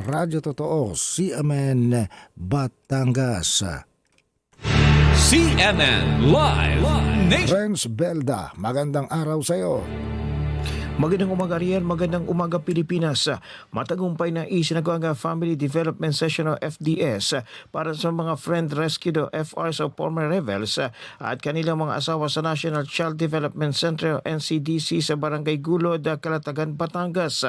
Radyo Totoo, CMN Batangas. CNN Live Nation. Renz Belda, magandang araw sa iyo. Magandang umaga riyan, magandang umaga Pilipinas. Matagumpay na isinagawa ang Family Development Session o FDS para sa mga friend rescued o FRs o former rebels at kanilang mga asawa sa National Child Development Center o NCDC sa Barangay Gulod, Calatagan, Batangas.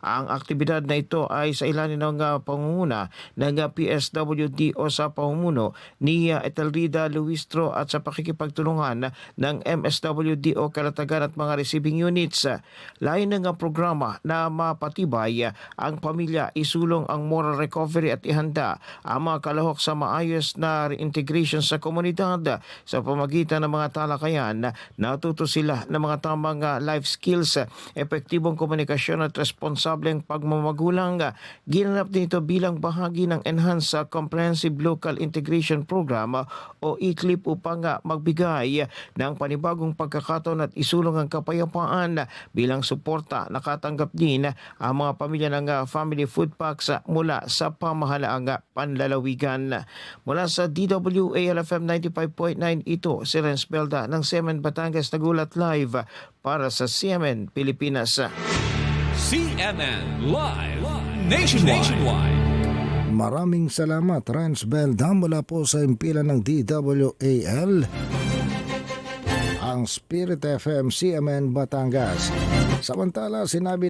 Ang aktibidad na ito ay sa ilalim ng pangunguna ng PSWD o sa pamumuno ni Etelrida Luistro at sa pakikipagtulungan ng MSWD o Calatagan at mga receiving units. Lain ng programa na mapatibay ang pamilya, isulong ang moral recovery at ihanda ang mga kalahok sa maayos na reintegration sa komunidad sa pamagitan ng mga talakayan. Natuto sila ng mga tamang life skills, epektibong komunikasyon at responsableng pagmamagulang. Ginanap din ito bilang bahagi ng Enhanced Comprehensive Local Integration Program o ECLIP upang magbigay ng panibagong pagkakataon at isulong ang kapayapaan. Bilang suporta, nakatanggap din ang mga pamilya ng family food packs mula sa pamahalaang panlalawigan. Mula sa DWALFM 95.9, ito si Renz Belda ng CMN Batangas, nagulat live para sa CMN Pilipinas. CNN Live Nationwide. Maraming salamat, Renz Belda, mula po sa impilan ng DWAL, ang Spirit FM CMN Batangas. Samantala, sinabi